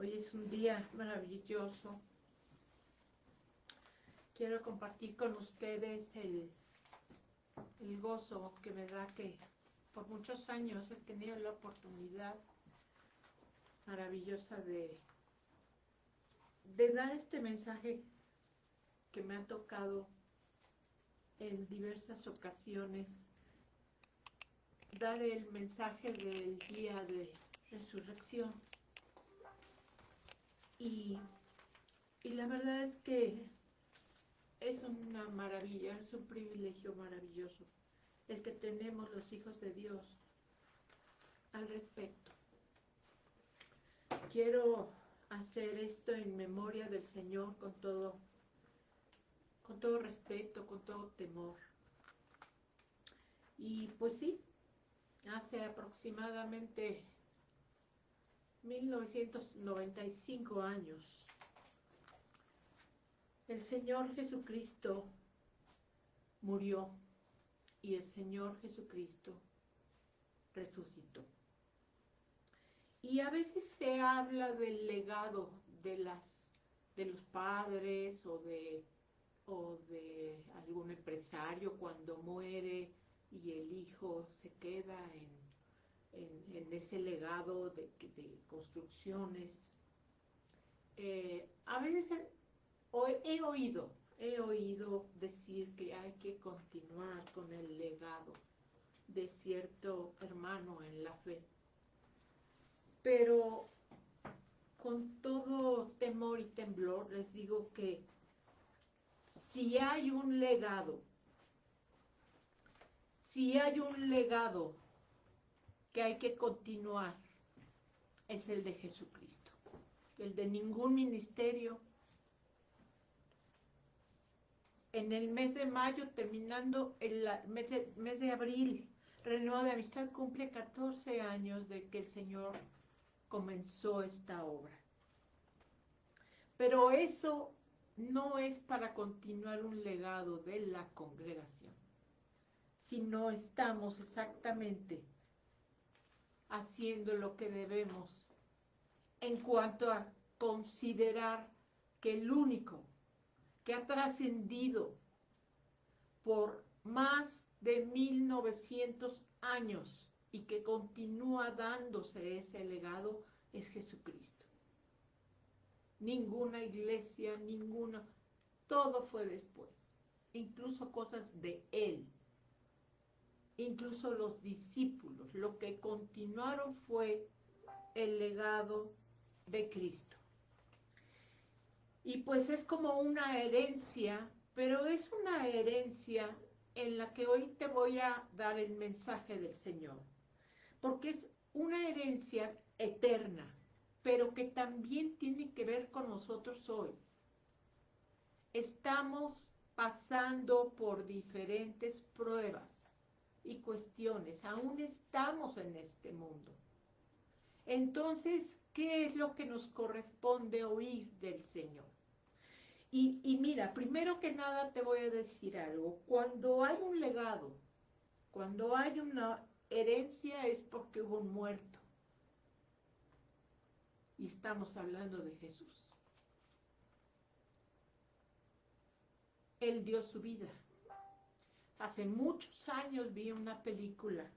Hoy es un día maravilloso. Quiero compartir con ustedes el gozo que me da que por muchos años he tenido la oportunidad maravillosa de dar este mensaje que me ha tocado en diversas ocasiones, dar el mensaje del día de resurrección. Y la verdad es que es una maravilla, es un privilegio maravilloso el que tenemos los hijos de Dios al respecto. Quiero hacer esto en memoria del Señor con todo respeto, con todo temor. Y pues sí, hace aproximadamente 1995 años, el Señor Jesucristo murió y el Señor Jesucristo resucitó. Y a veces se habla del legado de los padres o de algún empresario cuando muere y el hijo se queda en ese legado de construcciones. A veces he oído decir que hay que continuar con el legado de cierto hermano en la fe. Pero con todo temor y temblor les digo que si hay un legado que hay que continuar, es el de Jesucristo, el de ningún ministerio. En el mes de mayo, terminando el mes de abril, Renuevo de Amistad cumple 14 años de que el Señor comenzó esta obra. Pero eso no es para continuar un legado de la congregación, sino estamos exactamente haciendo lo que debemos en cuanto a considerar que el único que ha trascendido por más de 1900 años y que continúa dándose ese legado es Jesucristo. Ninguna iglesia, todo fue después, incluso cosas de Él, incluso los discípulos, lo que continuaron fue el legado de Cristo. Y pues es como una herencia, pero es una herencia en la que hoy te voy a dar el mensaje del Señor, porque es una herencia eterna, pero que también tiene que ver con nosotros hoy. Estamos pasando por diferentes pruebas y cuestiones, aún estamos en este mundo. Entonces, ¿qué es lo que nos corresponde oír del Señor? Y mira, primero que nada te voy a decir algo. Cuando hay un legado, cuando hay una herencia es porque hubo un muerto. Y estamos hablando de Jesús. Él dio su vida. Hace muchos años vi una película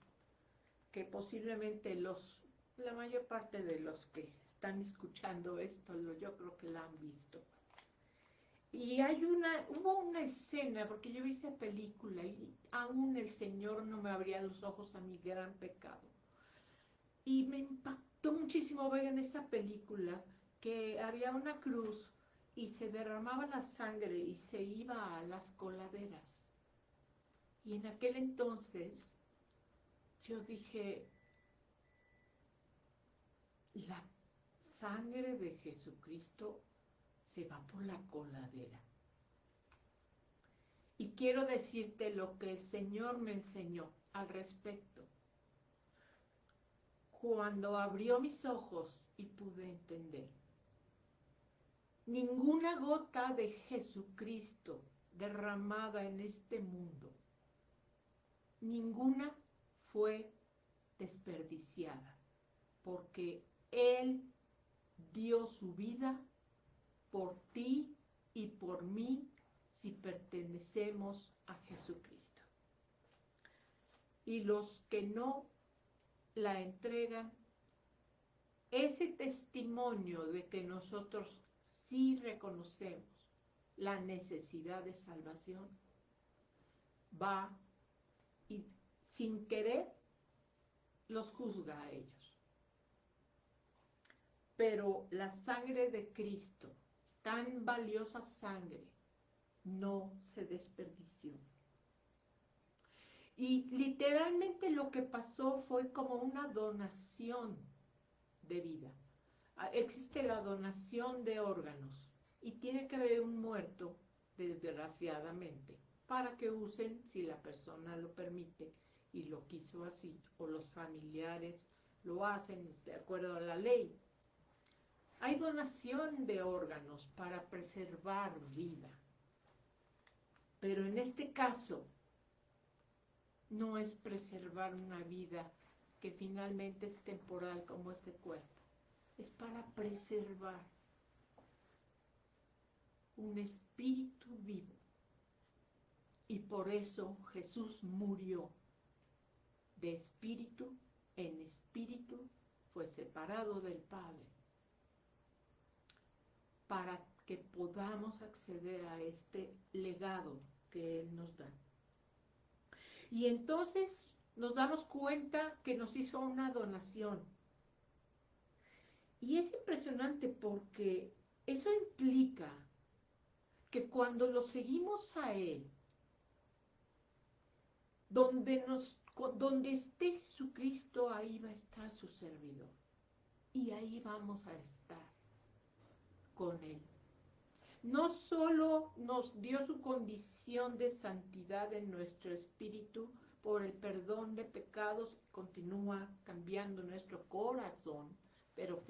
que posiblemente la mayor parte de los que están escuchando esto, yo creo que la han visto. Y hubo una escena, porque yo vi esa película y aún el Señor no me abría los ojos a mi gran pecado. Y me impactó muchísimo ver en esa película que había una cruz y se derramaba la sangre y se iba a las coladeras. Y en aquel entonces yo dije, la sangre de Jesucristo se va por la coladera. Y quiero decirte lo que el Señor me enseñó al respecto. Cuando abrió mis ojos y pude entender, ninguna gota de Jesucristo derramada en este mundo, ninguna fue desperdiciada, porque Él dio su vida por ti y por mí si pertenecemos a Jesucristo. Y los que no la entregan, ese testimonio de que nosotros sí reconocemos la necesidad de salvación, va y sin querer los juzga a ellos. Pero la sangre de Cristo, tan valiosa sangre, no se desperdició. Y literalmente lo que pasó fue como una donación de vida. Existe la donación de órganos y tiene que haber un muerto, desgraciadamente, para que usen, si la persona lo permite y lo quiso así, o los familiares lo hacen de acuerdo a la ley. Hay donación de órganos para preservar vida, pero en este caso no es preservar una vida que finalmente es temporal como este cuerpo, es para preservar un espíritu vivo. Y por eso Jesús murió de espíritu en espíritu, fue separado del Padre, para que podamos acceder a este legado que Él nos da. Y entonces nos damos cuenta que nos hizo una donación. Y es impresionante porque eso implica que cuando lo seguimos a Él, donde esté Jesucristo, ahí va a estar su servidor. Y ahí vamos a estar con Él. No solo nos dio su condición de santidad en nuestro espíritu por el perdón de pecados, continúa cambiando nuestro corazón, pero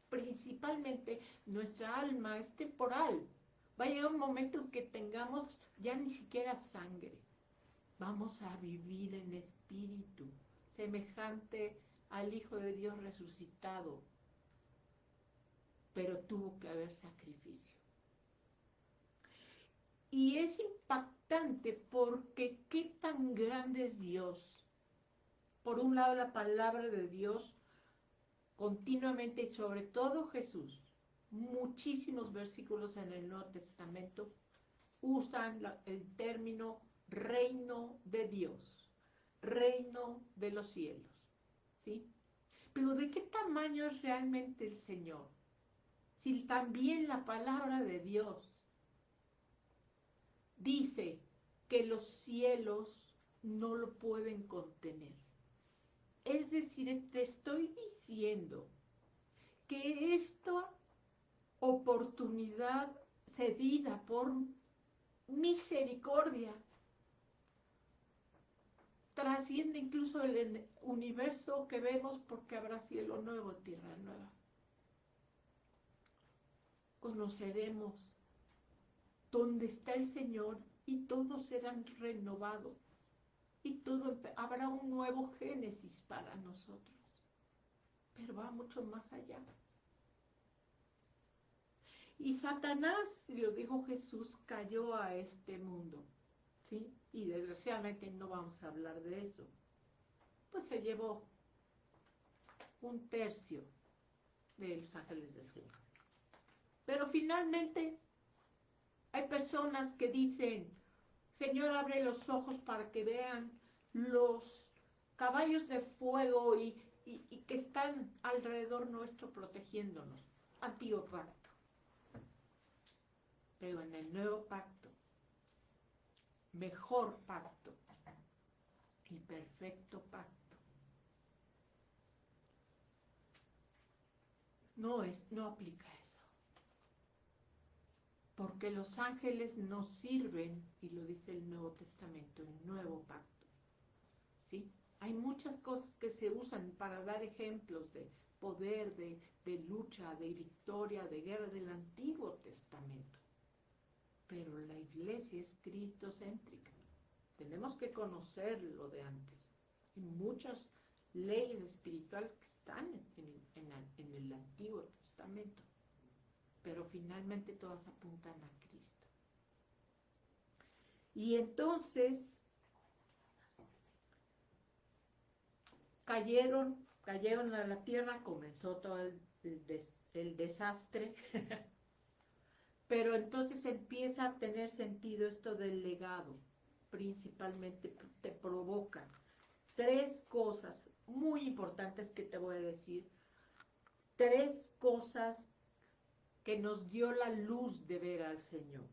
principalmente nuestra alma es temporal. Va a llegar un momento en que tengamos ya ni siquiera sangre. Vamos a vivir en espíritu, semejante al Hijo de Dios resucitado, pero tuvo que haber sacrificio. Y es impactante porque qué tan grande es Dios. Por un lado, la palabra de Dios continuamente, y sobre todo Jesús, muchísimos versículos en el Nuevo Testamento usan el término reino de Dios, reino de los cielos, ¿sí? Pero ¿de qué tamaño es realmente el Señor? Si también la palabra de Dios dice que los cielos no lo pueden contener. Es decir, te estoy diciendo que esta oportunidad cedida por misericordia trasciende incluso el universo que vemos, porque habrá cielo nuevo, tierra nueva. Conoceremos dónde está el Señor y todos serán renovados. Y habrá un nuevo Génesis para nosotros. Pero va mucho más allá. Y Satanás, lo dijo Jesús, cayó a este mundo, ¿sí? Y desgraciadamente no vamos a hablar de eso. Pues se llevó 1/3 de los ángeles del Señor. Pero finalmente hay personas que dicen: Señor, abre los ojos para que vean los caballos de fuego y que están alrededor nuestro protegiéndonos. Antiguo pacto. Pero en el nuevo pacto, mejor pacto y perfecto pacto, no aplica eso. Porque los ángeles no sirven, y lo dice el Nuevo Testamento, el nuevo pacto, ¿sí? Hay muchas cosas que se usan para dar ejemplos de poder, de lucha, de victoria, de guerra del Antiguo Testamento. Pero la iglesia es cristocéntrica. Tenemos que conocer lo de antes. Hay muchas leyes espirituales que están en el Antiguo Testamento. Testamento, pero finalmente todas apuntan a Cristo. Y entonces cayeron a la tierra, comenzó todo el desastre, pero entonces empieza a tener sentido esto del legado, principalmente te provoca tres cosas muy importantes que te voy a decir, tres cosas que nos dio la luz de ver al Señor.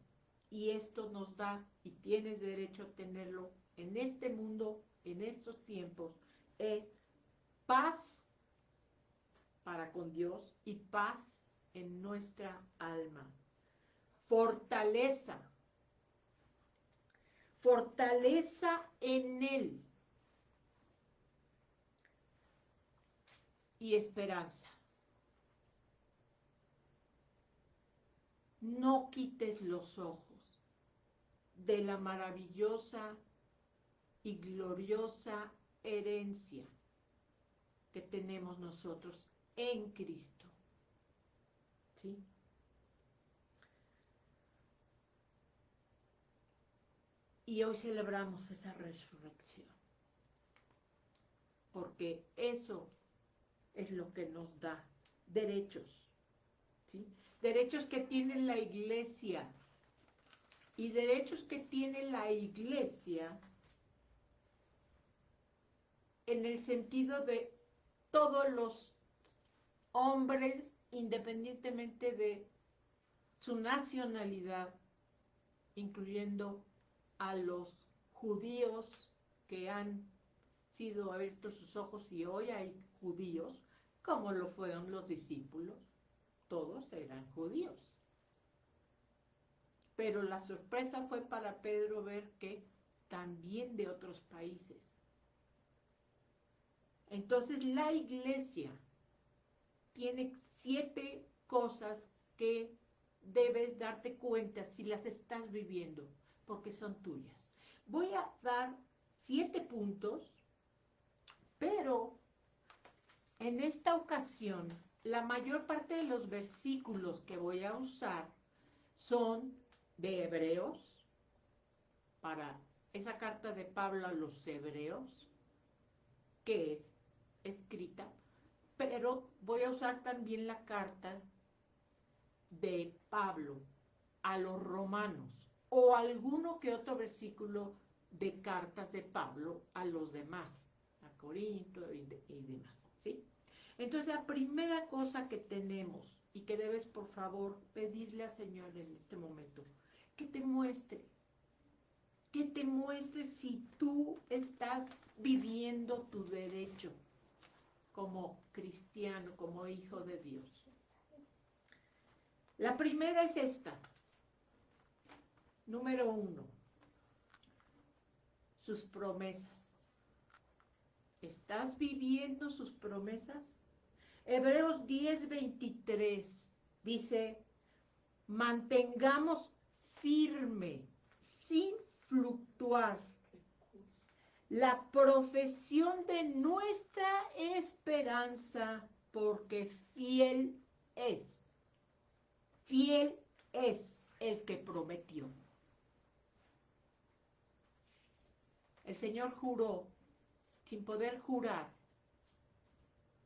Y esto nos da, y tienes derecho a tenerlo en este mundo, en estos tiempos, es paz para con Dios y paz en nuestra alma. Fortaleza. Fortaleza en Él. Y esperanza. No quites los ojos de la maravillosa y gloriosa herencia que tenemos nosotros en Cristo. ¿Sí? Y hoy celebramos esa resurrección, porque eso es lo que nos da derechos, ¿sí? Derechos que tiene la Iglesia, y derechos que tiene la Iglesia en el sentido de todos los hombres, independientemente de su nacionalidad, incluyendo a los judíos que han sido abiertos sus ojos, y hoy hay judíos, como lo fueron los discípulos, todos eran judíos. Pero la sorpresa fue para Pedro ver que también de otros países. Entonces la Iglesia tiene 7 cosas que debes darte cuenta si las estás viviendo, porque son tuyas. Voy a dar 7 puntos, pero en esta ocasión la mayor parte de los versículos que voy a usar son de Hebreos, para esa carta de Pablo a los Hebreos, que es escrita, pero voy a usar también la carta de Pablo a los romanos, o alguno que otro versículo de cartas de Pablo a los demás, a Corinto y demás, ¿sí? Entonces la primera cosa que tenemos y que debes por favor pedirle al Señor en este momento, que te muestre si tú estás viviendo tu derecho como cristiano, como hijo de Dios. La primera es esta. Número 1, sus promesas. ¿Estás viviendo sus promesas? Hebreos 10:23 dice, mantengamos firme, sin fluctuar, la profesión de nuestra esperanza, porque fiel es el que prometió. El Señor juró, sin poder jurar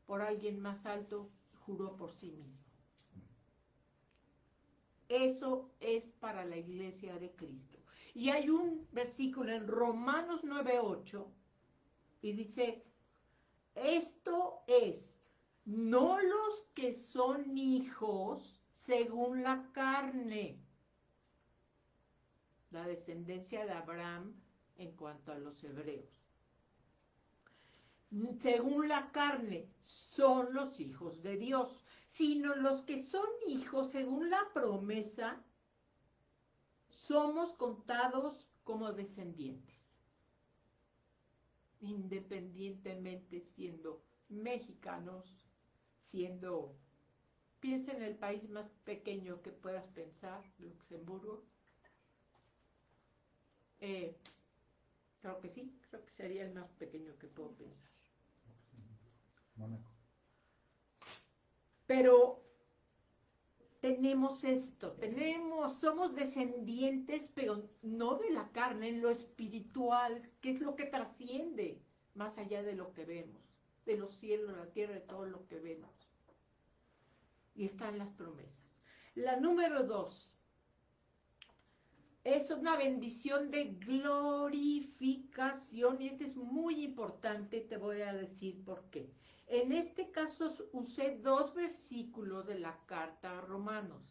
por alguien más alto, juró por sí mismo. Eso es para la Iglesia de Cristo. Y hay un versículo en Romanos 9:8 y dice, esto es, no los que son hijos según la carne, la descendencia de Abraham en cuanto a los hebreos. Según la carne, son los hijos de Dios, sino los que son hijos según la promesa, somos contados como descendientes, independientemente siendo mexicanos, piensa en el país más pequeño que puedas pensar, Luxemburgo. Creo que sí, creo que sería el más pequeño que puedo pensar. Mónaco. Pero tenemos esto, somos descendientes, pero no de la carne, en lo espiritual, que es lo que trasciende más allá de lo que vemos, de los cielos, la tierra, de todo lo que vemos. Y están las promesas. La número 2 es una bendición de glorificación, y este es muy importante, te voy a decir por qué. En este caso usé 2 versículos de la carta a Romanos,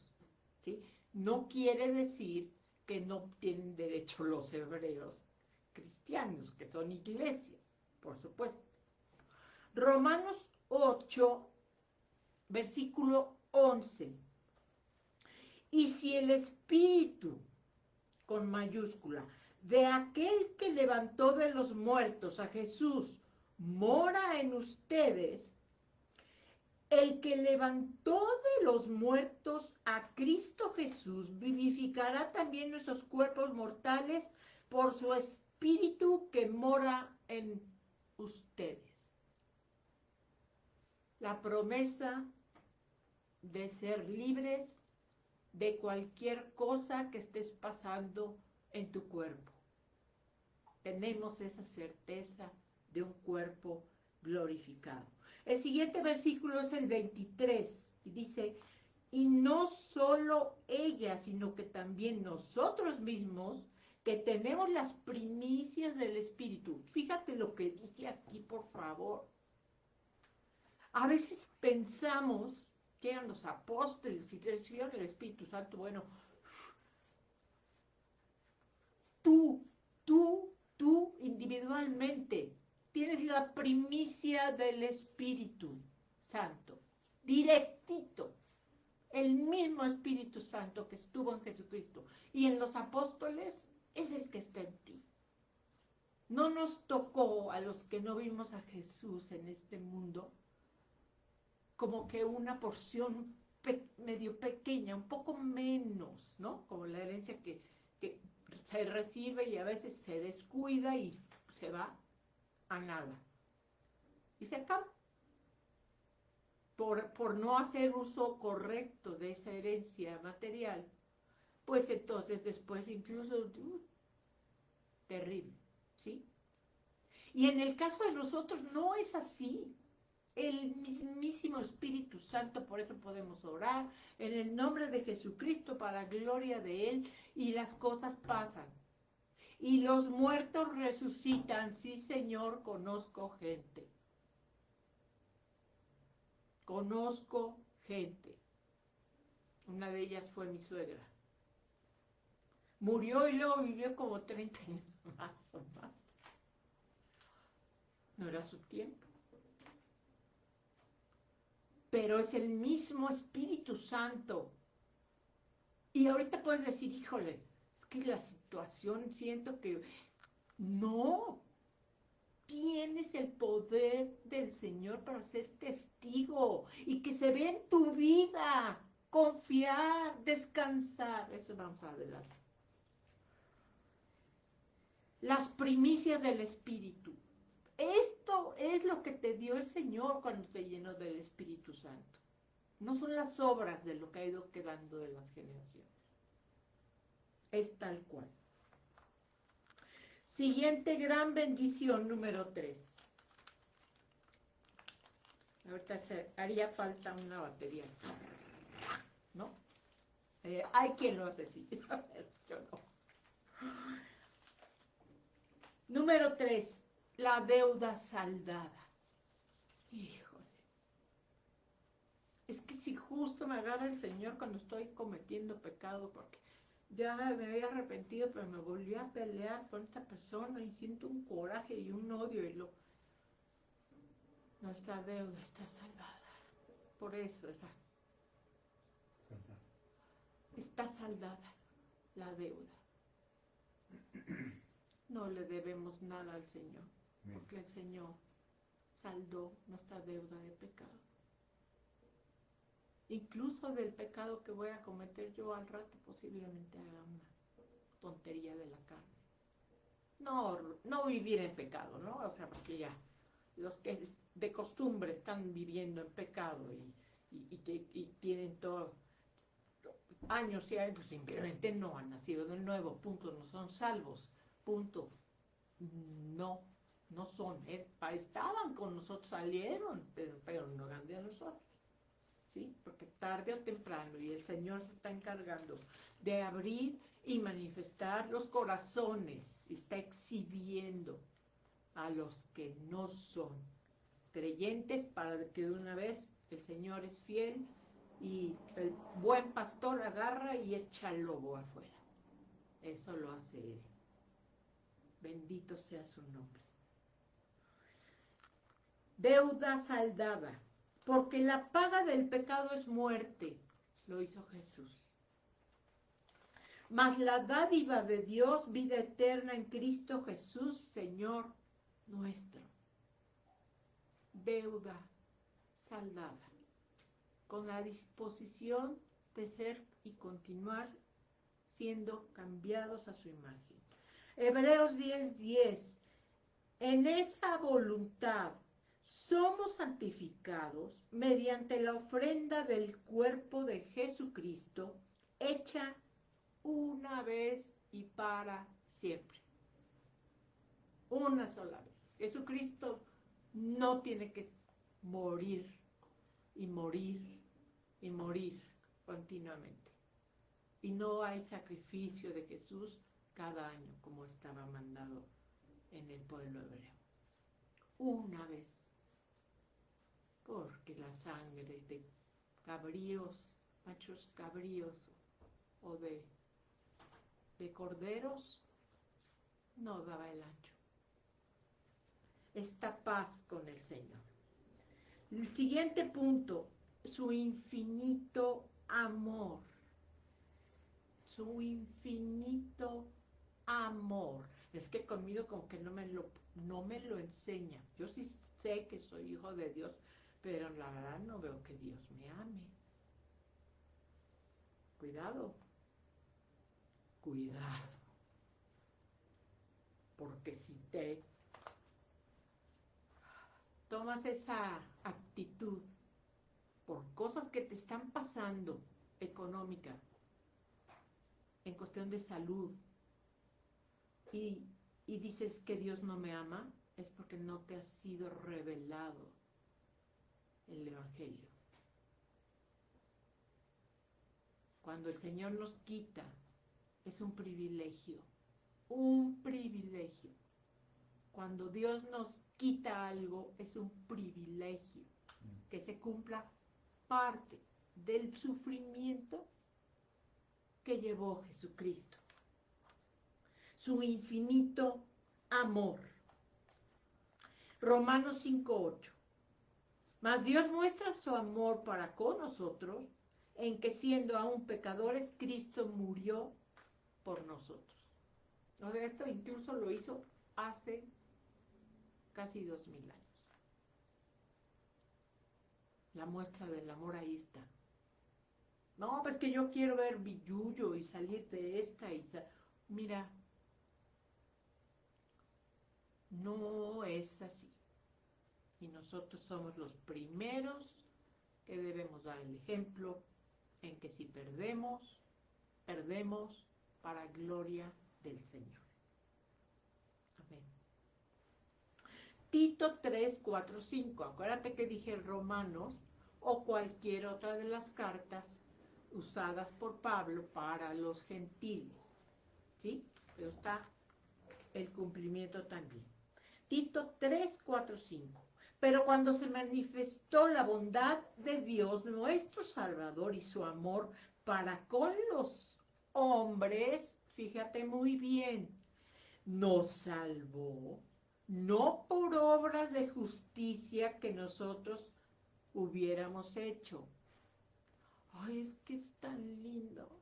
¿sí? No quiere decir que no tienen derecho los hebreos cristianos, que son iglesia, por supuesto. Romanos 8, versículo 11. Y si el Espíritu, con mayúscula, de aquel que levantó de los muertos a Jesús, mora en ustedes, el que levantó de los muertos a Cristo Jesús, vivificará también nuestros cuerpos mortales por su Espíritu que mora en ustedes. La promesa de ser libres de cualquier cosa que estés pasando en tu cuerpo. Tenemos esa certeza de un cuerpo glorificado. El siguiente versículo es el 23 y dice, y no solo ella, sino que también nosotros mismos, que tenemos las primicias del Espíritu. Fíjate lo que dice aquí, por favor. A veces pensamos que eran los apóstoles y recibieron el Espíritu Santo. Bueno, tú individualmente tienes la primicia del Espíritu Santo, directito, el mismo Espíritu Santo que estuvo en Jesucristo y en los apóstoles es el que está en ti. No nos tocó a los que no vimos a Jesús en este mundo como que una porción medio pequeña, un poco menos, ¿no? Como la herencia que se recibe y a veces se descuida y se va a nada. Y se acaba. Por no hacer uso correcto de esa herencia material, pues entonces después incluso, terrible, ¿sí? Y en el caso de nosotros no es así. El mismísimo Espíritu Santo, por eso podemos orar en el nombre de Jesucristo para gloria de Él y las cosas pasan. Y los muertos resucitan, sí Señor, conozco gente. Conozco gente. Una de ellas fue mi suegra. Murió y luego vivió como 30 años más o más. No era su tiempo. Pero es el mismo Espíritu Santo. Y ahorita puedes decir, híjole, es que la situación siento que no. Tienes el poder del Señor para ser testigo y que se vea en tu vida. Confiar, descansar. Eso vamos a adelante. Las primicias del Espíritu. Esto es lo que te dio el Señor cuando te llenó del Espíritu Santo. No son las obras de lo que ha ido quedando de las generaciones. Es tal cual. Siguiente gran bendición, número 3. Ahorita haría falta una batería, ¿no? Hay quien lo hace así, yo no. Número 3, la deuda saldada. Híjole. Es que si justo me agarra el Señor cuando estoy cometiendo pecado, porque ya me había arrepentido, pero me volví a pelear con esta persona y siento un coraje y un odio y nuestra deuda está saldada. Por eso está saldada la deuda. No le debemos nada al Señor, porque el Señor saldó nuestra deuda de pecado. Incluso del pecado que voy a cometer yo al rato, posiblemente haga una tontería de la carne. No vivir en pecado, ¿no? O sea, porque ya los que de costumbre están viviendo en pecado y tienen todo, años y años, pues simplemente no han nacido de nuevo, punto, no son salvos, punto. No, no son, estaban con nosotros, salieron, pero no eran de nosotros, ¿sí? Porque tarde o temprano, y el Señor se está encargando de abrir y manifestar los corazones, y está exhibiendo a los que no son creyentes, para que de una vez el Señor es fiel y el buen pastor agarra y echa al lobo afuera. Eso lo hace Él. Bendito sea su nombre. Deuda saldada, porque la paga del pecado es muerte, lo hizo Jesús. Mas la dádiva de Dios, vida eterna en Cristo Jesús, Señor nuestro. Deuda saldada, con la disposición de ser y continuar siendo cambiados a su imagen. Hebreos 10:10. En esa voluntad somos santificados mediante la ofrenda del cuerpo de Jesucristo, hecha una vez y para siempre. Una sola vez. Jesucristo no tiene que morir y morir y morir continuamente. Y no hay sacrificio de Jesús cada año como estaba mandado en el pueblo hebreo. Una vez. Porque la sangre de cabríos, machos cabríos o de corderos no daba el ancho. Esta paz con el Señor. El siguiente punto, su infinito amor. Su infinito amor. Es que conmigo como que no me lo enseña. Yo sí sé que soy hijo de Dios, pero la verdad no veo que Dios me ame. Cuidado. Cuidado. Porque si te tomas esa actitud por cosas que te están pasando, económica, en cuestión de salud, y dices que Dios no me ama, es porque no te ha sido revelado el Evangelio. Cuando el Señor nos quita, es un privilegio, un privilegio. Cuando Dios nos quita algo, es un privilegio que se cumpla parte del sufrimiento que llevó Jesucristo. Su infinito amor. Romanos 5:8. Mas Dios muestra su amor para con nosotros en que siendo aún pecadores, Cristo murió por nosotros. O sea, esto incluso lo hizo hace casi 2000 años. La muestra del amor ahí está. No, pues que yo quiero ver Billuyo y salir de esta y mira, no es así. Y nosotros somos los primeros que debemos dar el ejemplo en que si perdemos, perdemos para gloria del Señor. Amén. Tito 3, 4, 5. Acuérdate que dije Romanos o cualquier otra de las cartas usadas por Pablo para los gentiles. ¿Sí? Pero está el cumplimiento también. Tito 3, 4, 5. Pero cuando se manifestó la bondad de Dios, nuestro Salvador, y su amor para con los hombres, fíjate muy bien, nos salvó, no por obras de justicia que nosotros hubiéramos hecho. Ay, es que es tan lindo,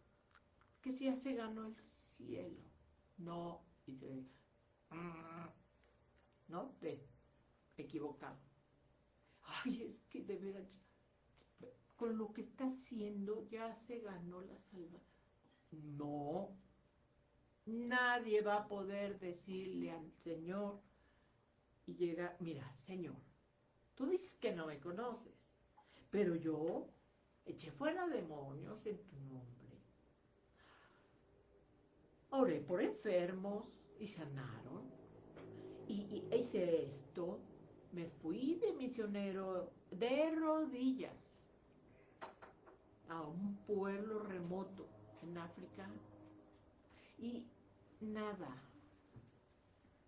que si ya se ganó el cielo. No, dice, no, equivocado. Ay, es que de veras, con lo que está haciendo ya se ganó la salvación. No, nadie va a poder decirle al Señor y llegar, mira, Señor, tú dices que no me conoces, pero yo eché fuera demonios en tu nombre. oré por enfermos y sanaron. Y hice esto, me fui de misionero de rodillas a un pueblo remoto en África y nada,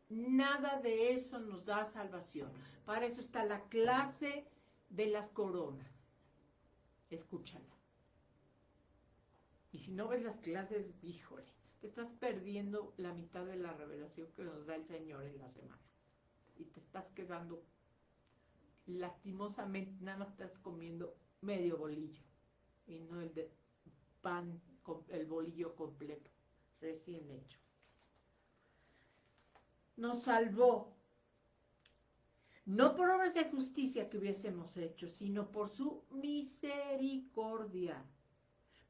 nada de eso nos da salvación. Para eso está la clase de las coronas. Escúchala. Y si no ves las clases, híjole, te estás perdiendo la mitad de la revelación que nos da el Señor en la semana. Y te estás quedando, lastimosamente, nada más estás comiendo medio bolillo. Y no el de pan, el bolillo completo, recién hecho. Nos salvó, no por obras de justicia que hubiésemos hecho, sino por su misericordia,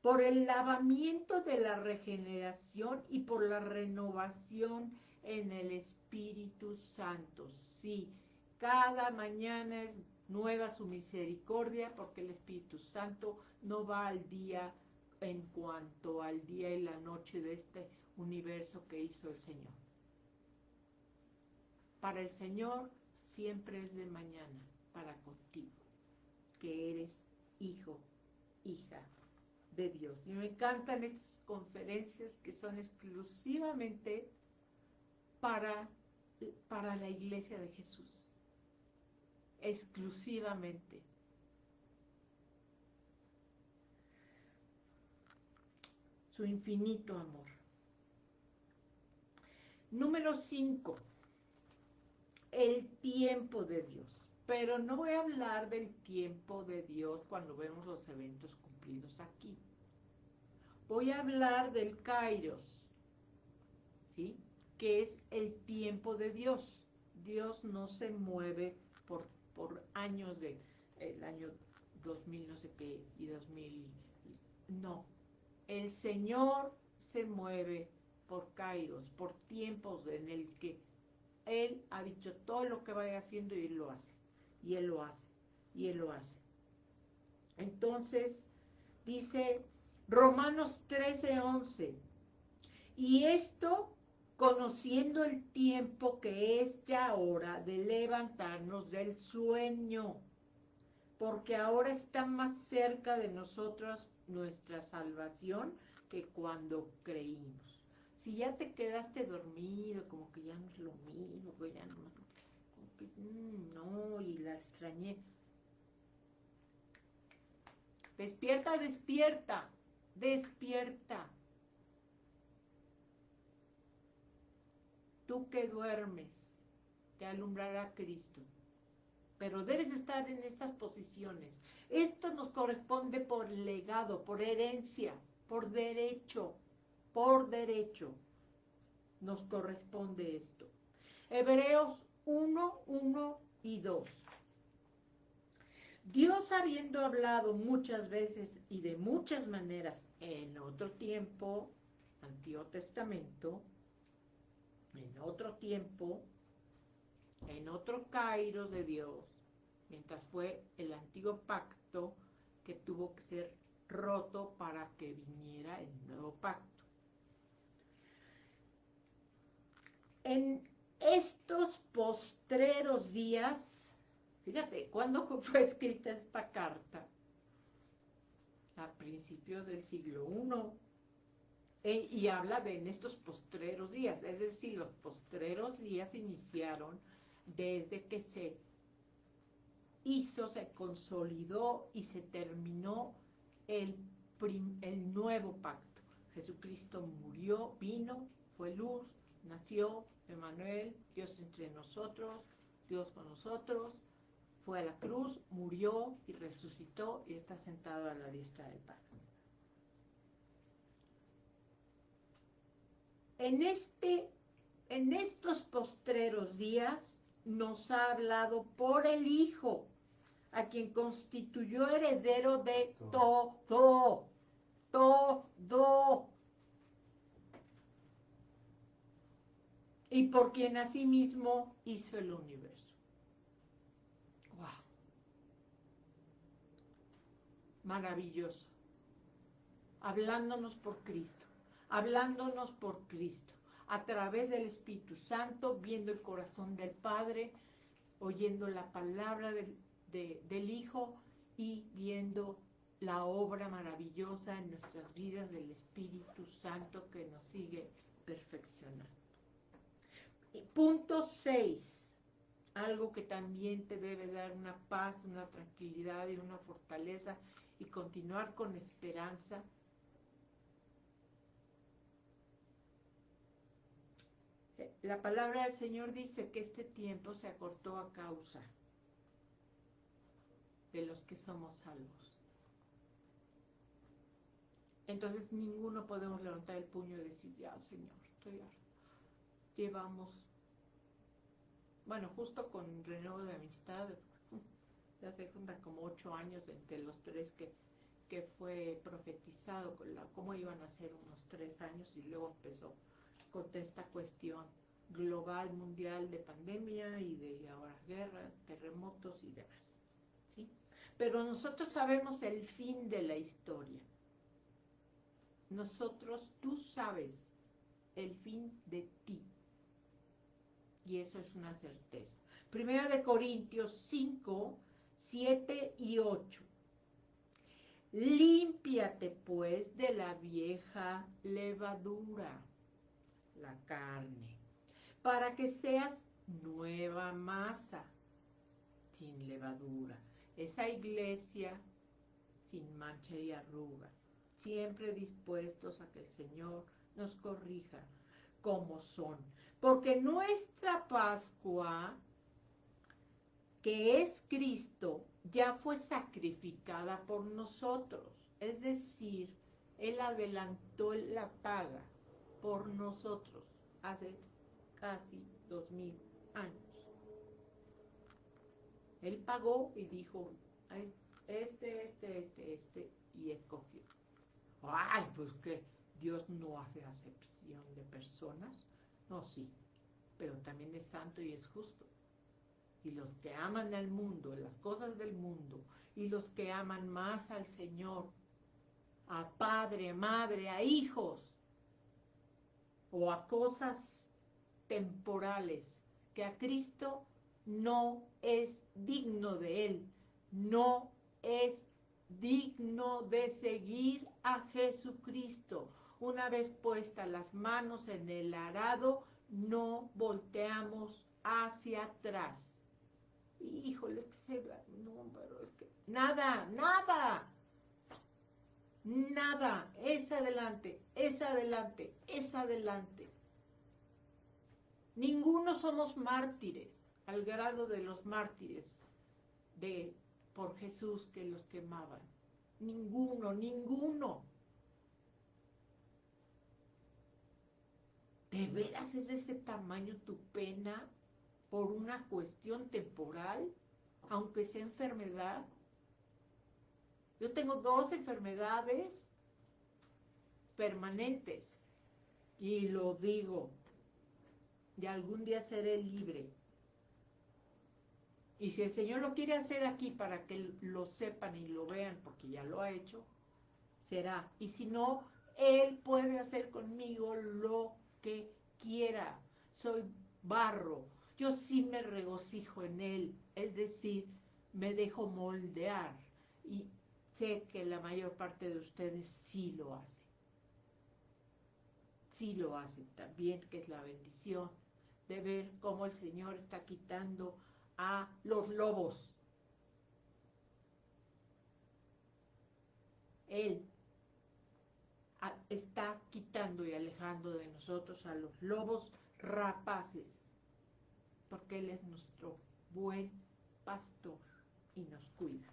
por el lavamiento de la regeneración y por la renovación en el Espíritu Santo. Sí, cada mañana es nueva su misericordia, porque el Espíritu Santo no va al día en cuanto al día y la noche de este universo que hizo el Señor. Para el Señor siempre es de mañana, para contigo, que eres hijo, hija de Dios. Y me encantan estas conferencias que son exclusivamente para la iglesia de Jesús. Exclusivamente. Su infinito amor. Número 5. El tiempo de Dios. Pero no voy a hablar del tiempo de Dios cuando vemos los eventos cumplidos aquí. Voy a hablar del Kairos, ¿sí? Que es el tiempo de Dios. Dios no se mueve por años de el año 2000 no sé qué y 2000, no. El Señor se mueve por Kairos, por tiempos en el que Él ha dicho todo lo que vaya haciendo y Él lo hace, y Él lo hace, y Él lo hace. Entonces, dice Romanos 13:11, y esto conociendo el tiempo que es ya hora de levantarnos del sueño, porque ahora está más cerca de nosotros nuestra salvación que cuando creímos. Si ya te quedaste dormido, como que ya no es lo mismo, que ya no, como que, no, y la extrañé. Despierta, despierta, despierta. Tú que duermes, te alumbrará Cristo. Pero debes estar en estas posiciones. Esto nos corresponde por legado, por herencia, por derecho, por derecho. Nos corresponde esto. Hebreos 1, 1 y 2. Dios, habiendo hablado muchas veces y de muchas maneras en otro tiempo, Antiguo Testamento, en otro tiempo, en otro Kairos de Dios, mientras fue el antiguo pacto que tuvo que ser roto para que viniera el nuevo pacto. En estos postreros días, fíjate, ¿cuándo fue escrita esta carta? A principios del siglo I. Y habla de en estos postreros días, es decir, los postreros días iniciaron desde que se hizo, se consolidó y se terminó el nuevo pacto. Jesucristo murió, vino, fue luz, nació, Emmanuel, Dios entre nosotros, Dios con nosotros, fue a la cruz, murió y resucitó y está sentado a la diestra del Padre. En estos postreros días nos ha hablado por el Hijo, a quien constituyó heredero de todo, y por quien asimismo hizo el universo. ¡Wow! Maravilloso. Hablándonos por Cristo, hablándonos por Cristo, a través del Espíritu Santo, viendo el corazón del Padre, oyendo la palabra del Hijo y viendo la obra maravillosa en nuestras vidas del Espíritu Santo que nos sigue perfeccionando. Y punto 6, algo que también te debe dar una paz, una tranquilidad y una fortaleza y continuar con esperanza. La palabra del Señor dice que este tiempo se acortó a causa de los que somos salvos. Entonces ninguno podemos levantar el puño y decir, ya Señor, estoy harto. Llevamos, bueno, justo con renuevo de amistad, ya se juntan como 8 años entre los tres que fue profetizado, cómo iban a ser unos 3 años y luego empezó con esta cuestión global, mundial de pandemia y de ahora guerra, terremotos y demás, ¿sí? Pero nosotros sabemos el fin de la historia. Nosotros, tú sabes el fin de ti. Y eso es una certeza. Primera de Corintios 5, 7 y 8. Límpiate pues de la vieja levadura, la carne, para que seas nueva masa, sin levadura. Esa iglesia sin mancha y arruga, siempre dispuestos a que el Señor nos corrija como son. Porque nuestra Pascua, que es Cristo, ya fue sacrificada por nosotros. Es decir, Él adelantó la paga por nosotros hace casi 2000 años. Él pagó y dijo, y escogió. Ay, pues que Dios no hace acepción de personas. No, sí, pero también es santo y es justo. Y los que aman al mundo, las cosas del mundo, y los que aman más al Señor, a padre, madre, a hijos, o a cosas temporales, que a Cristo no es digno de Él, no es digno de seguir a Jesucristo. Una vez puestas las manos en el arado, no volteamos hacia atrás. Híjole, es que no, pero es que nada, nada, nada, es adelante, es adelante, es adelante. Ninguno somos mártires, al grado de los mártires por Jesús que los quemaban. Ninguno, ninguno. ¿De veras es de ese tamaño tu pena por una cuestión temporal, aunque sea enfermedad? Yo tengo 2 enfermedades permanentes y lo digo, y algún día seré libre. Y si el Señor lo quiere hacer aquí para que lo sepan y lo vean, porque ya lo ha hecho, será. Y si no, Él puede hacer conmigo lo que quiera. Soy barro. Yo sí me regocijo en Él. Es decir, me dejo moldear. Y sé que la mayor parte de ustedes sí lo hace. Sí lo hacen también, que es la bendición de ver cómo el Señor está quitando a los lobos. Él está quitando y alejando de nosotros a los lobos rapaces, porque Él es nuestro buen pastor y nos cuida.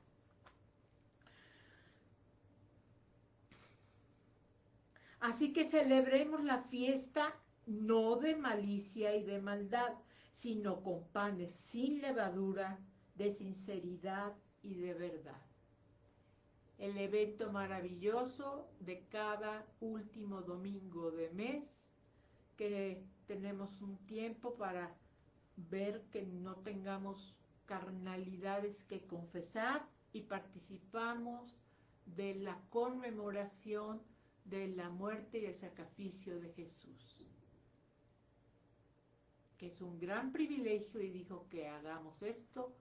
Así que celebremos la fiesta no de malicia y de maldad, sino con panes sin levadura, de sinceridad y de verdad. El evento maravilloso de cada último domingo de mes, que tenemos un tiempo para ver que no tengamos carnalidades que confesar y participamos de la conmemoración de la muerte y el sacrificio de Jesús, que es un gran privilegio, y dijo que hagamos esto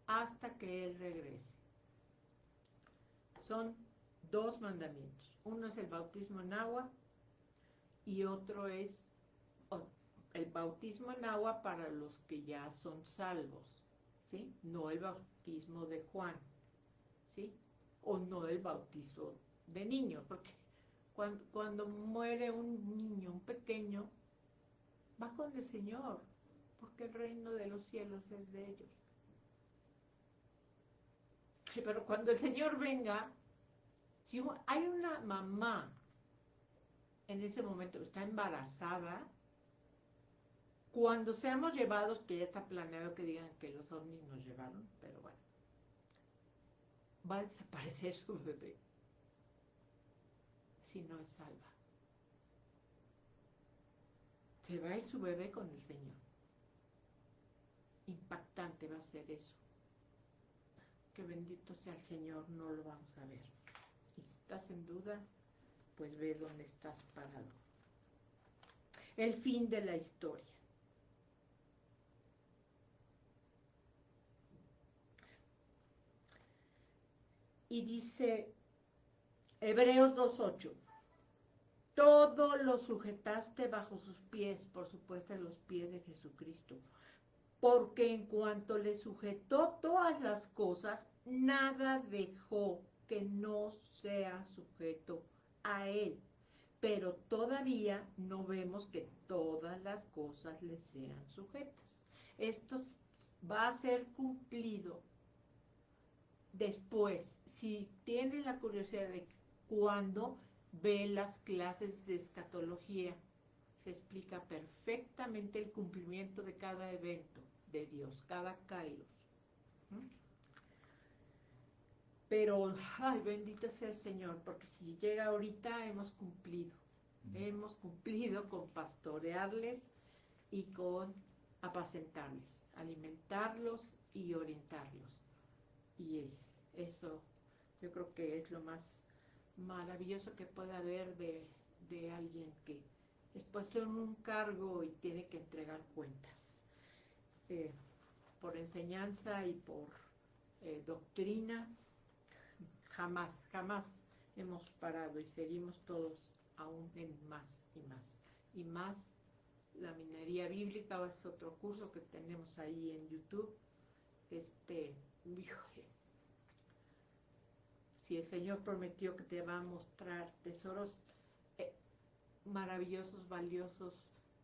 hasta que Él regrese. Son dos mandamientos. Uno es el bautismo en agua y otro es el bautismo en agua para los que ya son salvos, ¿sí? No el bautismo de Juan, ¿sí? O no el bautizo de niño, porque cuando muere un niño, un pequeño, va con el Señor, porque el reino de los cielos es de ellos. Pero cuando el Señor venga, si hay una mamá en ese momento que está embarazada, cuando seamos llevados, que ya está planeado que digan que los ovnis nos llevaron, pero bueno, va a desaparecer su bebé si no es salva. Se va a ir su bebé con el Señor. Impactante va a ser eso. Que bendito sea el Señor, no lo vamos a ver. Y si estás en duda, pues ve dónde estás parado. El fin de la historia. Y dice Hebreos 2:8, todo lo sujetaste bajo sus pies, por supuesto en los pies de Jesucristo, porque en cuanto le sujetó todas las cosas, nada dejó que no sea sujeto a él. Pero todavía no vemos que todas las cosas le sean sujetas. Esto va a ser cumplido después. Si tienes la curiosidad de cuándo ve las clases de escatología, se explica perfectamente el cumplimiento de cada evento de Dios, cada kairos. Pero, ay, bendito sea el Señor, porque si llega ahorita hemos cumplido. Hemos cumplido con pastorearles y con apacentarles, alimentarlos y orientarlos. Y eso yo creo que es lo más maravilloso que puede haber de alguien que es puesto en un cargo y tiene que entregar cuentas. Por enseñanza y por doctrina, jamás hemos parado y seguimos todos aún en más y más. Y más la minería bíblica, es otro curso que tenemos ahí en YouTube. Híjole, si el Señor prometió que te va a mostrar tesoros maravillosos, valiosos,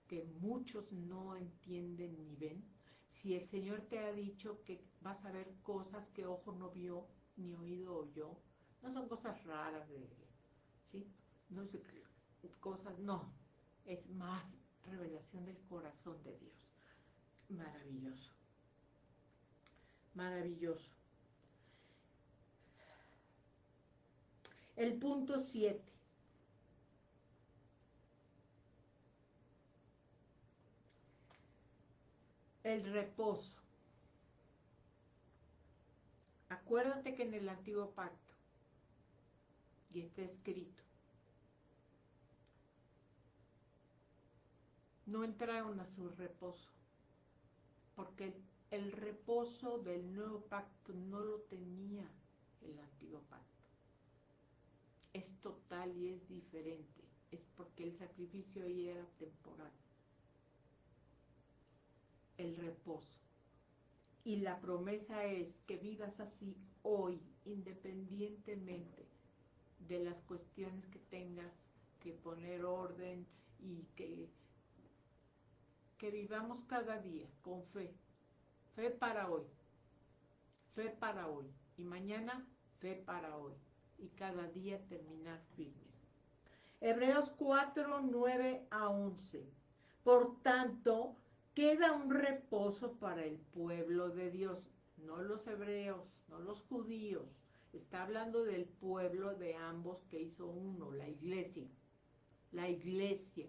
que muchos no entienden ni ven, si el Señor te ha dicho que vas a ver cosas que ojo no vio, ni oído oyó, no son cosas raras, ¿sí? No es cosas, no, es más revelación del corazón de Dios. Maravilloso, maravilloso. El punto 7. El reposo. Acuérdate que en el antiguo pacto, y está escrito, no entraron a su reposo, porque el reposo del nuevo pacto no lo tenía el antiguo pacto. Es total y es diferente, es porque el sacrificio ahí era temporal. El reposo. Y la promesa es que vivas así hoy, independientemente de las cuestiones que tengas que poner orden, y que vivamos cada día con fe. Fe para hoy. Fe para hoy. Y mañana, fe para hoy. Y cada día terminar firmes. Hebreos 4:9-11. Por tanto, queda un reposo para el pueblo de Dios, no los hebreos, no los judíos. Está hablando del pueblo de ambos que hizo uno, la iglesia. La iglesia.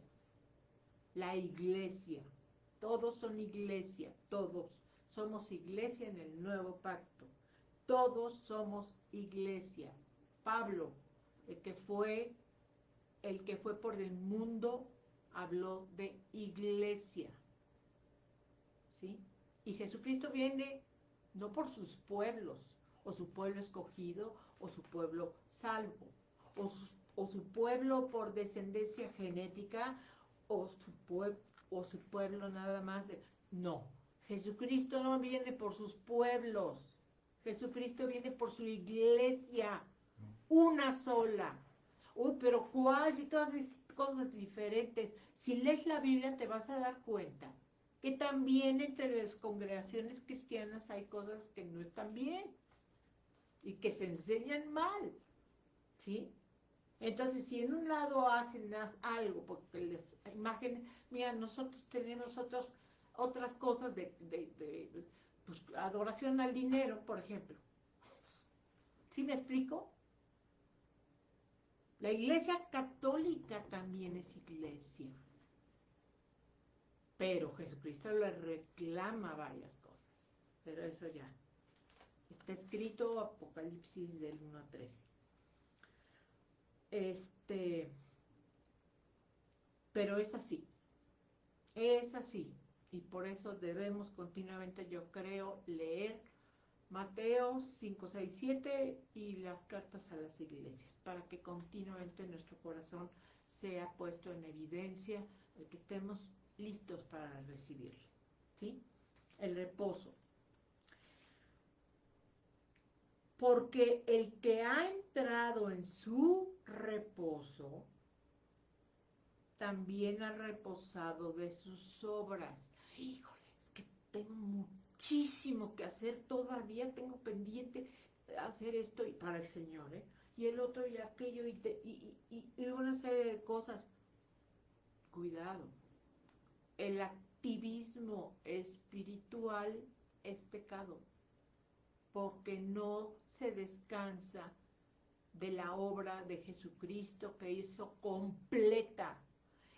La iglesia. Todos son iglesia, todos. Somos iglesia en el nuevo pacto. Todos somos iglesia. Pablo, el que fue el que fue por el mundo habló de iglesia, ¿sí? Y Jesucristo viene no por sus pueblos, o su pueblo escogido, o su pueblo salvo, o su pueblo por descendencia genética, o su pueblo nada más. No, Jesucristo no viene por sus pueblos, Jesucristo viene por su iglesia, una sola. Uy, pero ¿cuál? Si todas esas cosas diferentes. Si lees la Biblia te vas a dar cuenta que también entre las congregaciones cristianas hay cosas que no están bien y que se enseñan mal, ¿sí? Entonces, si en un lado hacen algo, porque las imágenes, mira, nosotros tenemos otras cosas pues, adoración al dinero, por ejemplo. ¿Sí me explico? La iglesia católica también es iglesia, pero Jesucristo le reclama varias cosas, pero eso ya está escrito, Apocalipsis del 1 a 13. Pero es así, y por eso debemos continuamente, yo creo, leer Mateo 5, 6, 7 y las cartas a las iglesias, para que continuamente nuestro corazón sea puesto en evidencia, que estemos listos para recibirlo, ¿sí? El reposo. Porque el que ha entrado en su reposo, también ha reposado de sus obras. Híjole, es que tengo muchísimo que hacer todavía, tengo pendiente hacer esto y para el Señor, ¿eh? Y el otro y aquello y una serie de cosas. Cuidado, el activismo espiritual es pecado, porque no se descansa de la obra de Jesucristo que hizo completa.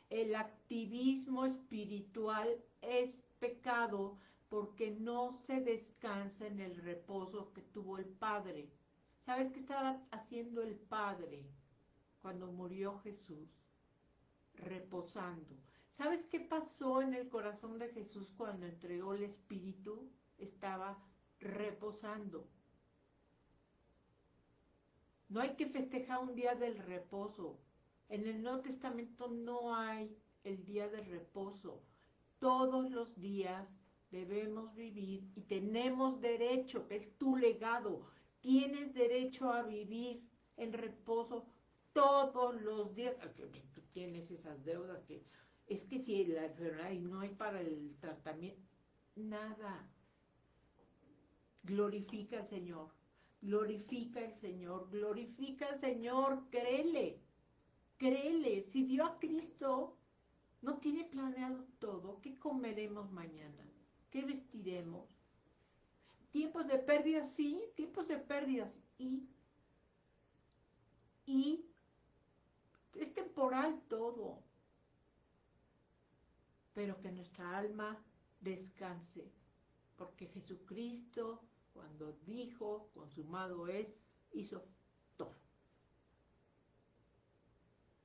El activismo espiritual es pecado porque no se descansa en el reposo que tuvo el Padre. ¿Sabes qué estaba haciendo el Padre cuando murió Jesús? Reposando. ¿Sabes qué pasó en el corazón de Jesús cuando entregó el Espíritu? Estaba reposando. No hay que festejar un día del reposo. En el Nuevo Testamento no hay el día de reposo. Todos los días debemos vivir y tenemos derecho, es tu legado. Tienes derecho a vivir en reposo todos los días. Tú tienes esas deudas que es que si la enfermedad y no hay para el tratamiento, nada. Glorifica al Señor. Glorifica al Señor, glorifica al Señor, créele, créele, si dio a Cristo, no tiene planeado todo, ¿qué comeremos mañana? ¿Qué vestiremos? Tiempos de pérdidas, sí, tiempos de pérdidas, y es temporal todo, pero que nuestra alma descanse, porque Jesucristo, cuando dijo, consumado es, hizo todo.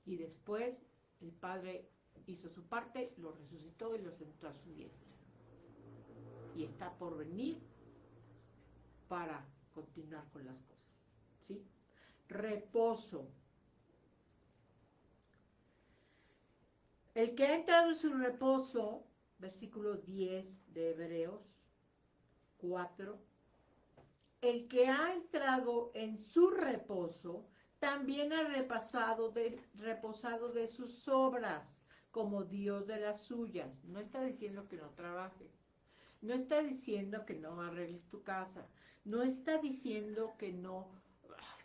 Y después el Padre hizo su parte, lo resucitó y lo sentó a su diestra. Y está por venir para continuar con las cosas, ¿sí? Reposo. El que ha entrado en su reposo, versículo 10 de Hebreos 4, el que ha entrado en su reposo, también ha reposado de sus obras, como Dios de las suyas. No está diciendo que no trabajes, no está diciendo que no arregles tu casa, no está diciendo que no,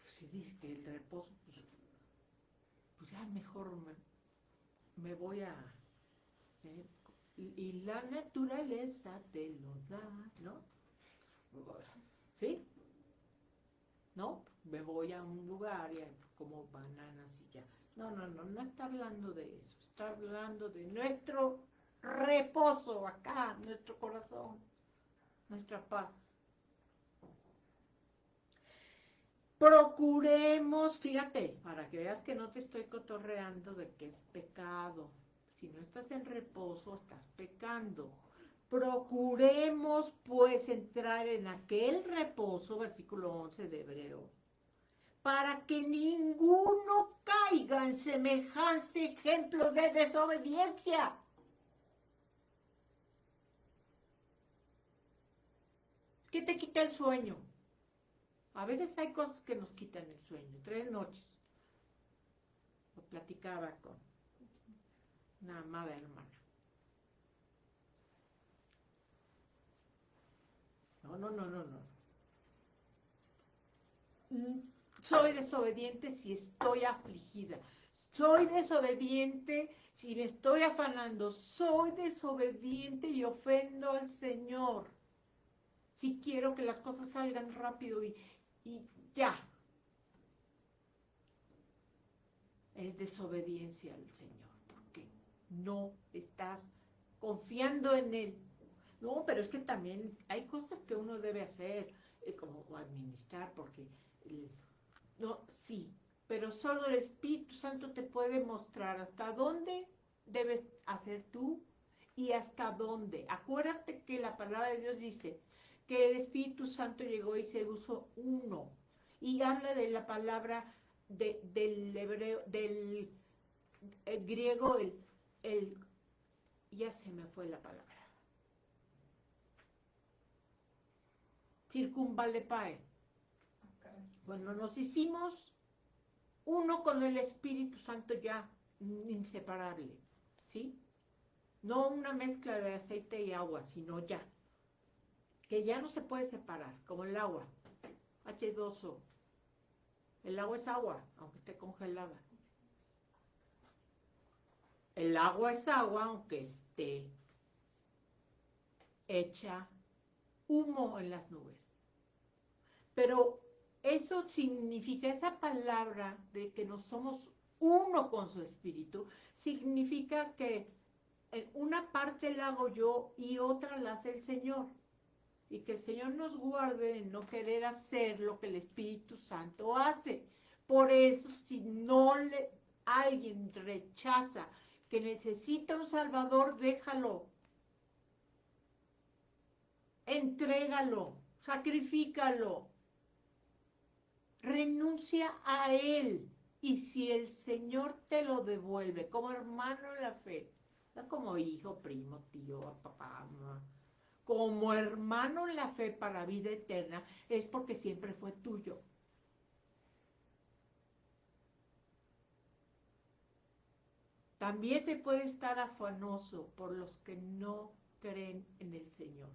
si dice que el reposo, pues ya mejor me voy a, ¿eh? Y la naturaleza te lo da, ¿no? ¿Sí? ¿No? Me voy a un lugar y como bananas y ya. No, no, no, no está hablando de eso, está hablando de nuestro reposo acá, nuestro corazón, nuestra paz. Procuremos, fíjate, para que veas que no te estoy cotorreando de que es pecado. Si no estás en reposo, estás pecando. Procuremos, pues, entrar en aquel reposo, versículo 11 de Hebreo, para que ninguno caiga en semejante ejemplo de desobediencia. ¿Qué te quita el sueño? A veces hay cosas que nos quitan el sueño. 3 noches. Lo platicaba con una amada hermana. No, no, no, no, no. Soy desobediente si estoy afligida. Soy desobediente si me estoy afanando. Soy desobediente y ofendo al Señor. Si quiero que las cosas salgan rápido y ya. Es desobediencia al Señor, porque no estás confiando en Él. No, pero es que también hay cosas que uno debe hacer, como administrar, porque no, sí, pero solo el Espíritu Santo te puede mostrar hasta dónde debes hacer tú y hasta dónde. Acuérdate que la palabra de Dios dice que el Espíritu Santo llegó y se usó uno. Y habla de la palabra del hebreo, del griego, ya se me fue la palabra. Circunvalepae. Bueno, nos hicimos uno con el Espíritu Santo ya inseparable, ¿sí? No una mezcla de aceite y agua, sino ya, que ya no se puede separar, como el agua, H2O. El agua es agua, aunque esté congelada. El agua es agua, aunque esté hecha humo en las nubes. Pero eso significa, esa palabra de que no somos uno con su espíritu, significa que una parte la hago yo y otra la hace el Señor. Y que el Señor nos guarde de no querer hacer lo que el Espíritu Santo hace. Por eso, si alguien rechaza que necesita un Salvador, déjalo. Entrégalo, sacrifícalo. Renuncia a Él. Y si el Señor te lo devuelve como hermano en la fe, no como hijo, primo, tío, papá, mamá, como hermano en la fe para vida eterna, es porque siempre fue tuyo. También se puede estar afanoso por los que no creen en el Señor.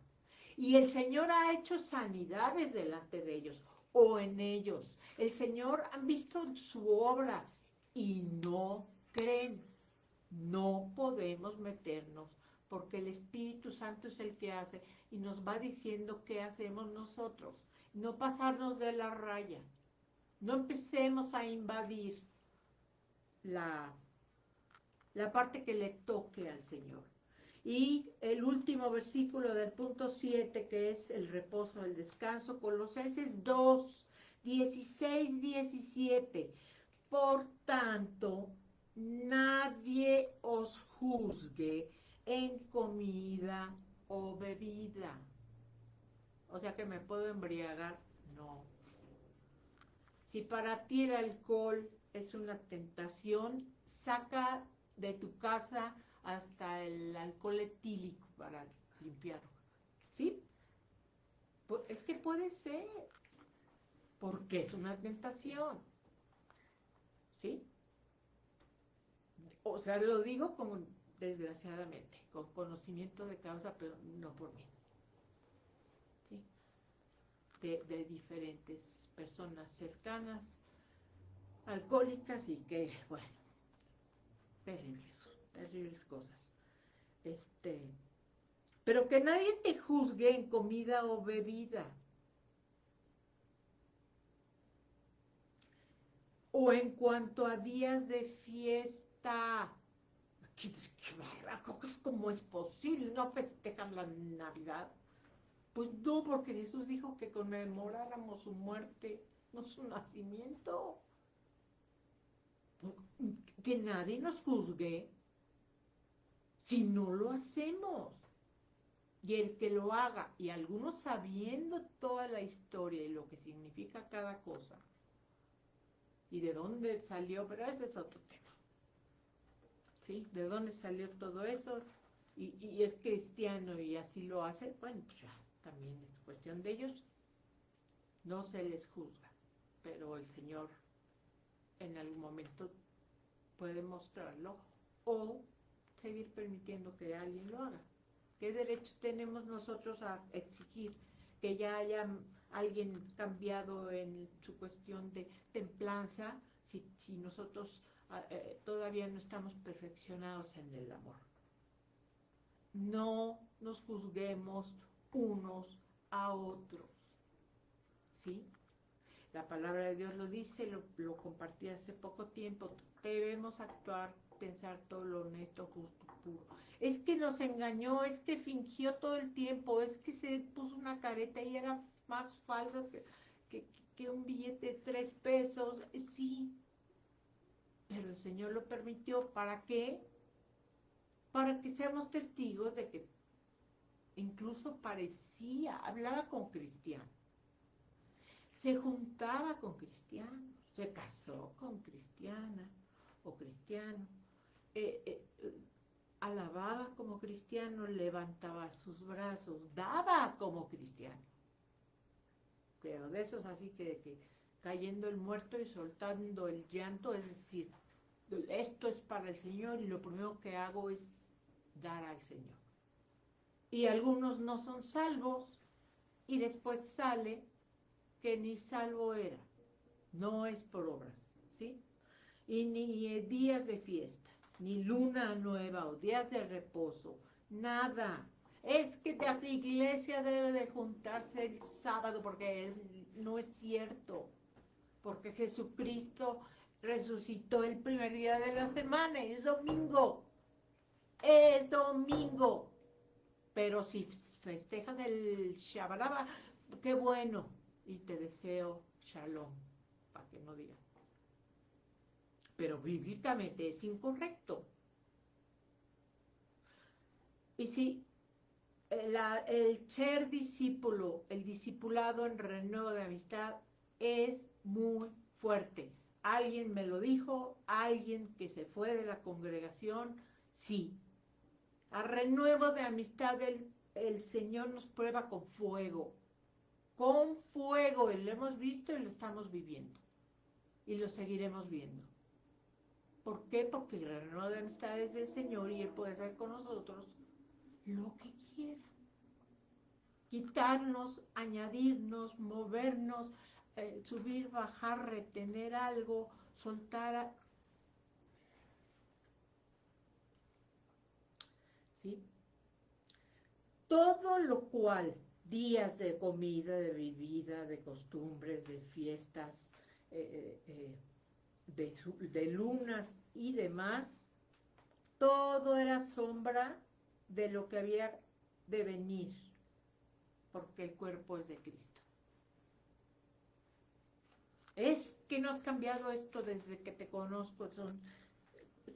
Y el Señor ha hecho sanidades delante de ellos o en ellos. El Señor han visto su obra y no creen. No podemos meternos porque el Espíritu Santo es el que hace y nos va diciendo qué hacemos nosotros. No pasarnos de la raya. No empecemos a invadir la parte que le toque al Señor. Y el último versículo del punto 7, que es el reposo, el descanso, Colosenses 2, 16, 17. Por tanto, nadie os juzgue en comida o bebida. O sea que me puedo embriagar, no. Si para ti el alcohol es una tentación, saca de tu casa hasta el alcohol etílico para limpiarlo. ¿Sí? Es que puede ser, porque es una tentación. ¿Sí? O sea, lo digo como desgraciadamente, con conocimiento de causa, pero no por mí. ¿Sí? De diferentes personas cercanas, alcohólicas y que, bueno, terribles cosas. Pero que nadie te juzgue en comida o bebida. O en cuanto a días de fiesta. ¿Cómo es posible? ¿No festejan la Navidad? Pues no, porque Jesús dijo que conmemoráramos su muerte nuestro nacimiento. Que nadie nos juzgue si no lo hacemos. Y el que lo haga, y algunos sabiendo toda la historia y lo que significa cada cosa, y de dónde salió, pero ese es otro tema, ¿sí? De dónde salió todo eso, y es cristiano y así lo hace, bueno, pues ya, también es cuestión de ellos, no se les juzga, pero el Señor en algún momento puede mostrarlo o seguir permitiendo que alguien lo haga. ¿Qué derecho tenemos nosotros a exigir que ya haya alguien cambiado en su cuestión de templanza si nosotros todavía no estamos perfeccionados en el amor? No nos juzguemos unos a otros, ¿sí? La palabra de Dios lo dice, lo compartí hace poco tiempo. Debemos actuar, pensar todo lo honesto, justo, puro. Es que nos engañó, es que fingió todo el tiempo, es que se puso una careta y era más falsa que un billete de 3 pesos. Sí, pero el Señor lo permitió. ¿Para qué? Para que seamos testigos de que incluso parecía, hablaba con cristianos, se juntaba con cristianos, se casó con cristiana o cristiano, eh, eh, alababa como cristiano, levantaba sus brazos, daba como cristiano. Pero de esos así que cayendo el muerto y soltando el llanto, es decir, esto es para el Señor y lo primero que hago es dar al Señor. Y algunos no son salvos y después sale que ni salvo era. No es por obras, ¿sí? Y ni días de fiesta, ni luna nueva o días de reposo, nada. Es que la iglesia debe de juntarse el sábado porque no es cierto, porque Jesucristo resucitó el primer día de la semana, es domingo. Pero si festejas el Shabbat, qué bueno, y te deseo shalom, para que no digan. Pero bíblicamente es incorrecto. Y si el ser discípulo, el discipulado en renuevo de amistad es muy fuerte. Alguien me lo dijo, alguien que se fue de la congregación, sí. A renuevo de amistad el Señor nos prueba con fuego, y lo hemos visto y lo estamos viviendo, y lo seguiremos viendo. ¿Por qué? Porque el renuevo de amistad es del Señor y Él puede hacer con nosotros lo que quiera. Quitarnos, añadirnos, movernos, subir, bajar, retener algo, soltar. ¿Sí? Todo lo cual, días de comida, de bebida, de costumbres, de fiestas, de lunas y demás, todo era sombra de lo que había de venir, porque el cuerpo es de Cristo. Es que no has cambiado esto desde que te conozco, son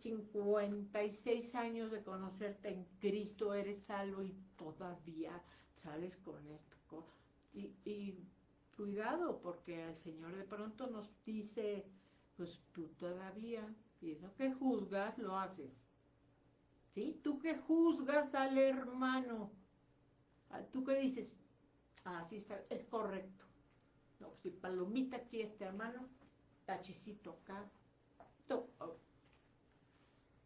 56 años de conocerte en Cristo, eres salvo y todavía sales con esto. Y cuidado, porque el Señor de pronto nos dice, pues tú todavía, y eso que juzgas, lo haces. ¿Sí? Tú que juzgas al hermano, tú que dices, sí está, es correcto. No, si palomita aquí este hermano, tachecito acá,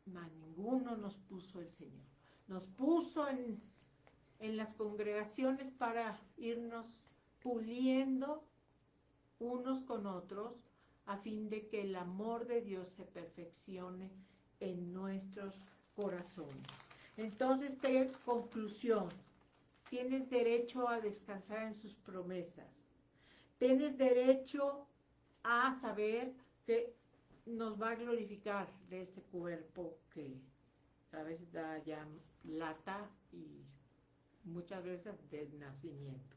ninguno nos puso el Señor. Nos puso en las congregaciones para irnos puliendo unos con otros a fin de que el amor de Dios se perfeccione en nuestros corazones. Entonces, conclusión, tienes derecho a descansar en sus promesas. Tienes derecho a saber que nos va a glorificar de este cuerpo que a veces da ya lata y muchas veces de nacimiento.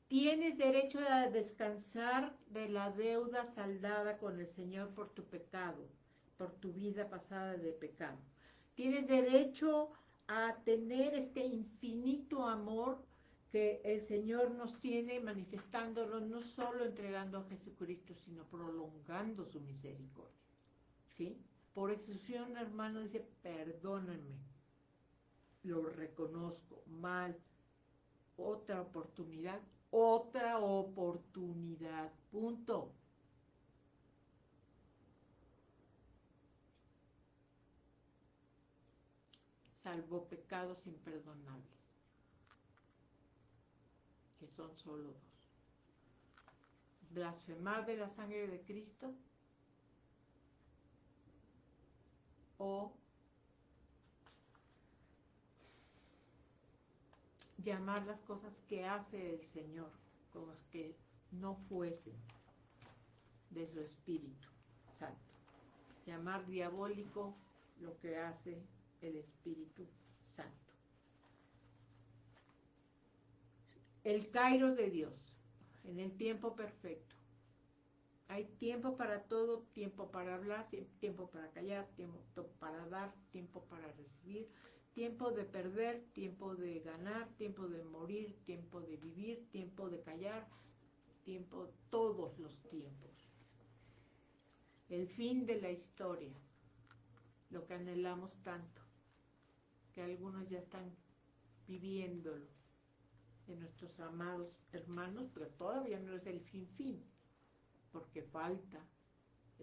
Tienes derecho a descansar de la deuda saldada con el Señor por tu pecado, por tu vida pasada de pecado. Tienes derecho a tener este infinito amor que el Señor nos tiene manifestándolo, no solo entregando a Jesucristo, sino prolongando su misericordia. ¿Sí? Por eso si un hermano dice, perdónenme, lo reconozco, mal, otra oportunidad, punto. Salvo pecados imperdonables, que son solo dos. Blasfemar de la sangre de Cristo o llamar las cosas que hace el Señor como que no fuesen de su Espíritu Santo. Llamar diabólico lo que hace el Espíritu Santo. El kairos de Dios, en el tiempo perfecto. Hay tiempo para todo, tiempo para hablar, tiempo para callar, tiempo para dar, tiempo para recibir, tiempo de perder, tiempo de ganar, tiempo de morir, tiempo de vivir, tiempo de callar, tiempo, todos los tiempos. El fin de la historia, lo que anhelamos tanto, que algunos ya están viviéndolo en nuestros amados hermanos, pero todavía no es el fin, porque falta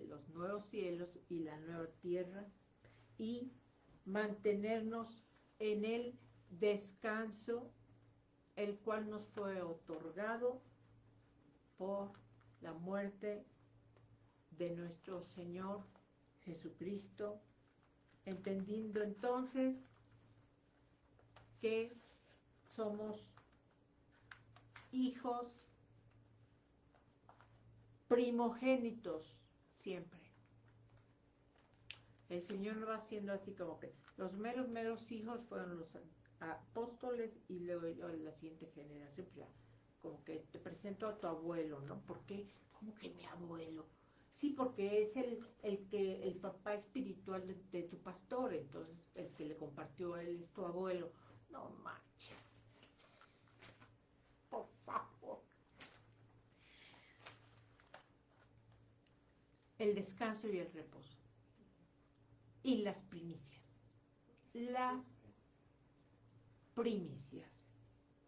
los nuevos cielos y la nueva tierra y mantenernos en el descanso, el cual nos fue otorgado por la muerte de nuestro Señor Jesucristo, entendiendo entonces que somos hijos primogénitos siempre. El Señor no va haciendo así como que los meros hijos fueron los apóstoles y luego la siguiente generación, pues ya, como que te presento a tu abuelo, ¿no? ¿Por qué? ¿Cómo que mi abuelo? Sí, porque es el papá espiritual de tu pastor, entonces el que le compartió a él es tu abuelo. No manches. Por favor. El descanso y el reposo. Y las primicias. Las primicias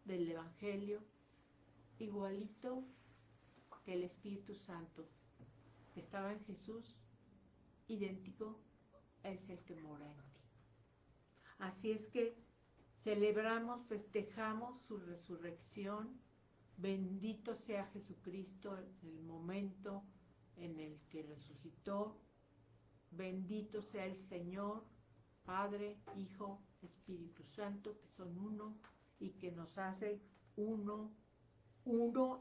del Evangelio, igualito que el Espíritu Santo que estaba en Jesús, idéntico es el que mora en ti. Así es que celebramos, festejamos su resurrección. Bendito sea Jesucristo en el momento en el que resucitó. Bendito sea el Señor, Padre, Hijo, Espíritu Santo, que son uno y que nos hace uno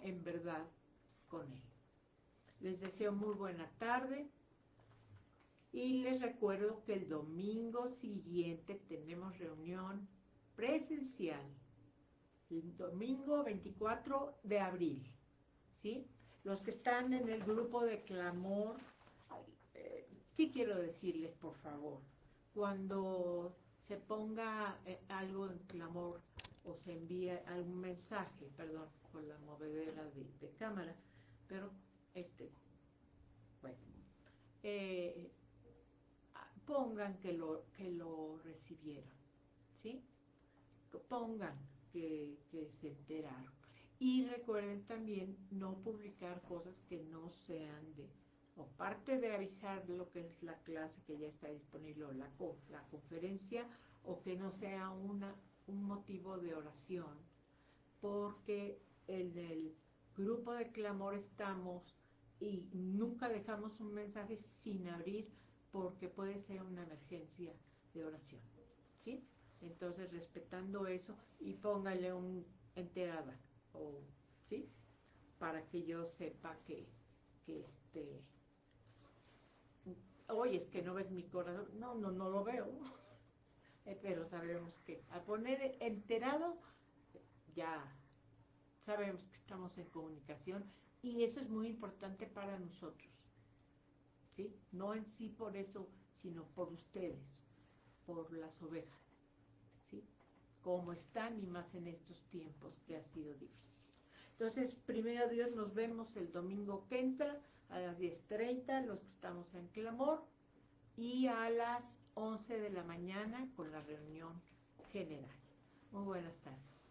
en verdad con Él. Les deseo muy buena tarde y les recuerdo que el domingo siguiente tenemos reunión presencial, el domingo 24 de abril, ¿sí? Los que están en el grupo de clamor, sí quiero decirles, por favor, cuando se ponga algo en clamor o se envíe algún mensaje, perdón, con la movedera de cámara, pero bueno, pongan que lo recibieron, ¿sí? Pongan que se enteraron. Y recuerden también no publicar cosas que no sean o parte de avisar lo que es la clase que ya está disponible o la conferencia, o que no sea un motivo de oración, porque en el grupo de clamor estamos y nunca dejamos un mensaje sin abrir porque puede ser una emergencia de oración, ¿sí? Entonces, respetando eso, y póngale un enterada, ¿sí? Para que yo sepa que oye, es que no ves mi corazón. No lo veo. Pero sabemos que al poner enterado, ya sabemos que estamos en comunicación y eso es muy importante para nosotros, ¿sí? No en sí por eso, sino por ustedes, por las ovejas, ¿sí? Cómo están y más en estos tiempos que ha sido difícil. Entonces, primero Dios, nos vemos el domingo que entra a las 10:30, los que estamos en clamor, y a las 11 de la mañana con la reunión general. Muy buenas tardes.